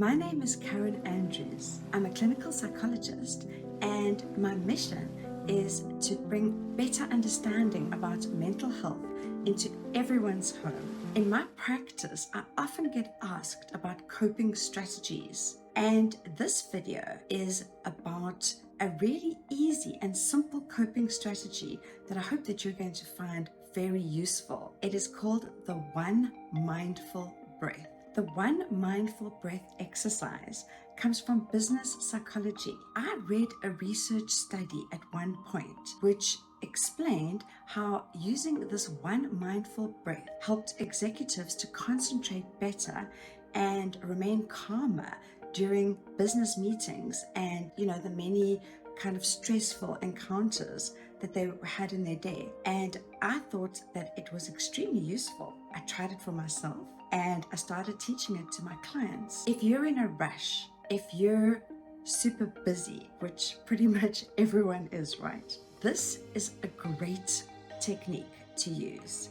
My name is Karen Andrews. I'm a clinical psychologist, and my mission is to bring better understanding about mental health into everyone's home. In my practice, I often get asked about coping strategies, and this video is about a really easy and simple coping strategy that I hope that you're going to find very useful. It is called the One Mindful Breath. The One Mindful Breath exercise comes from business psychology. I read a research study at one point which explained how using this one mindful breath helped executives to concentrate better and remain calmer during business meetings and, the many kind of stressful encounters that they had in their day. And I thought that it was extremely useful. I tried it for myself and I started teaching it to my clients. If you're in a rush, if you're super busy, which pretty much everyone is, right? This is a great technique to use.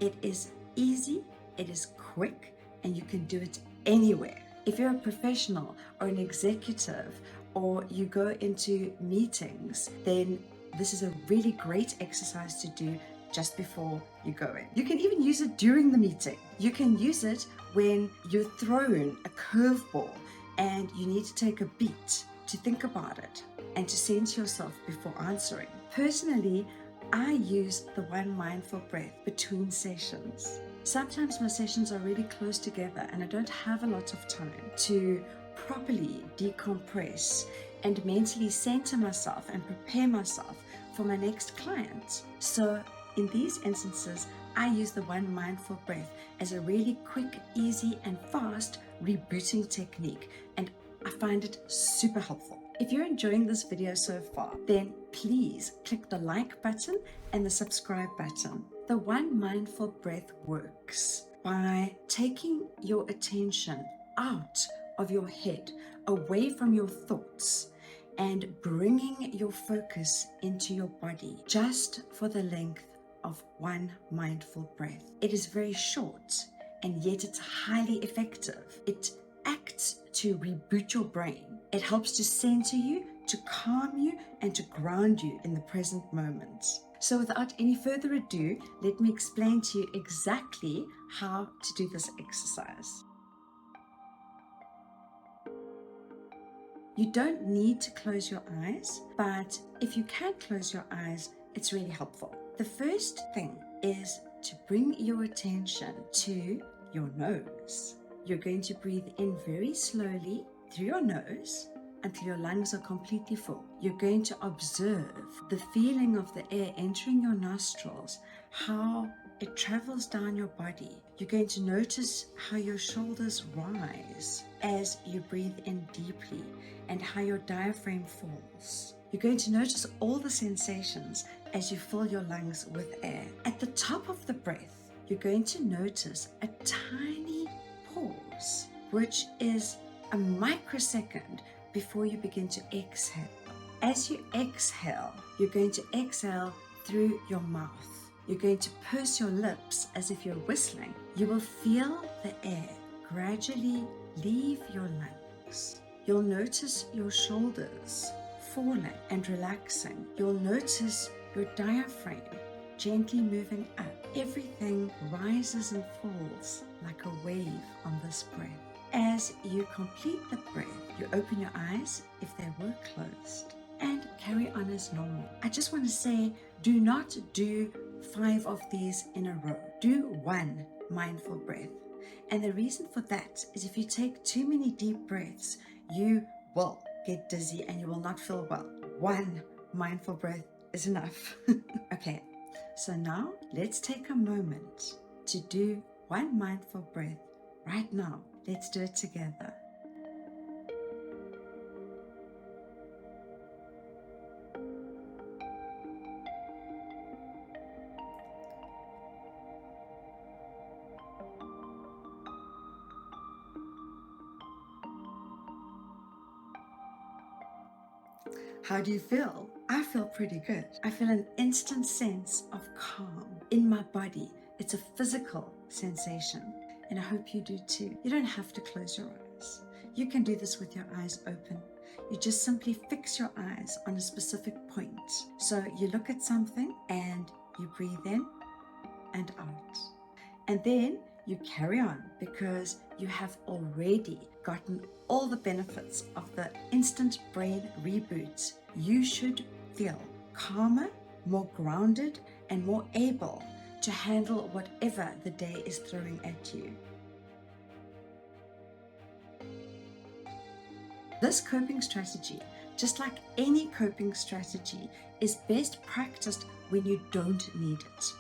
It is easy, it is quick, and you can do it anywhere. If you're a professional or an executive or you go into meetings, then this is a really great exercise to do just before you go in. You can even use it during the meeting. You can use it when you're thrown a curveball and you need to take a beat to think about it and to center yourself before answering. Personally, I use the One Mindful Breath between sessions. Sometimes my sessions are really close together and I don't have a lot of time to properly decompress and mentally center myself and prepare myself for my next client. So in these instances, I use the One Mindful Breath as a really quick, easy, and fast rebooting technique, and I find it super helpful. If you're enjoying this video so far, then please click the like button and the subscribe button. The One Mindful Breath works by taking your attention out of your head, away from your thoughts, and bringing your focus into your body just for the length of one mindful breath. It is very short and yet it's highly effective. It acts to reboot your brain. It helps to center you, to calm you, and to ground you in the present moment. So without any further ado, let me explain to you exactly how to do this exercise. You don't need to close your eyes, but if you can close your eyes, it's really helpful. The first thing is to bring your attention to your nose. You're going to breathe in very slowly through your nose until your lungs are completely full. You're going to observe the feeling of the air entering your nostrils, how it travels down your body. You're going to notice how your shoulders rise as you breathe in deeply and how your diaphragm falls. You're going to notice all the sensations as you fill your lungs with air. At the top of the breath, you're going to notice a tiny pause, which is a microsecond before you begin to exhale. As you exhale, you're going to exhale through your mouth. You're going to purse your lips as if you're whistling. You will feel the air gradually leave your lungs. You'll notice your shoulders falling and relaxing. You'll notice your diaphragm gently moving up. Everything rises and falls like a wave on this breath. As you complete the breath, you open your eyes if they were closed and carry on as normal. I just want to say, do not do 5 of these in a row. Do one mindful breath. And the reason for that is if you take too many deep breaths, you will get dizzy and you will not feel well. One mindful breath is enough. Okay, so now let's take a moment to do one mindful breath right now. Let's do it together. How do you feel? I feel pretty good. I feel an instant sense of calm in my body. It's a physical sensation, and I hope you do too. You don't have to close your eyes. You can do this with your eyes open. You just simply fix your eyes on a specific point. So you look at something and you breathe in and out. And then you carry on because you have already gotten all the benefits of the instant brain reboot. You should feel calmer, more grounded, and more able to handle whatever the day is throwing at you. This coping strategy, just like any coping strategy, is best practiced when you don't need it.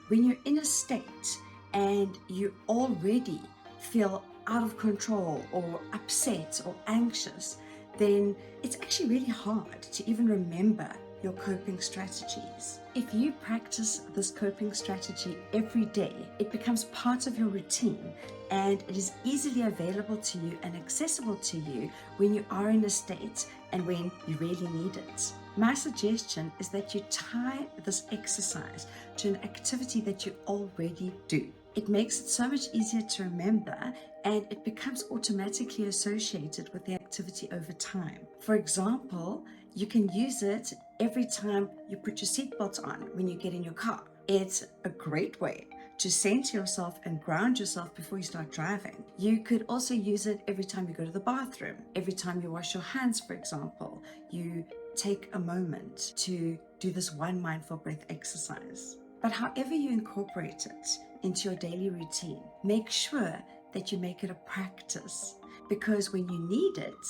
When you're in a state and you already feel out of control or upset or anxious, then it's actually really hard to even remember your coping strategies. If you practice this coping strategy every day, it becomes part of your routine and it is easily available to you and accessible to you when you are in a state and when you really need it. My suggestion is that you tie this exercise to an activity that you already do. It makes it so much easier to remember and it becomes automatically associated with the activity over time. For example, you can use it every time you put your seatbelt on when you get in your car. It's a great way to center yourself and ground yourself before you start driving. You could also use it every time you go to the bathroom, every time you wash your hands, for example. You take a moment to do this one mindful breath exercise. But however you incorporate it into your daily routine, make sure that you make it a practice, because when you need it,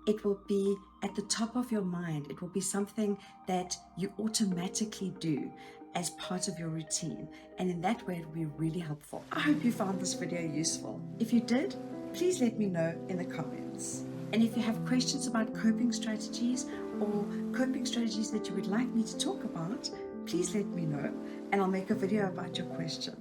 it will be at the top of your mind. It will be something that you automatically do as part of your routine. And in that way, it will be really helpful. I hope you found this video useful. If you did, please let me know in the comments. And if you have questions about coping strategies or coping strategies that you would like me to talk about, please let me know and I'll make a video about your question.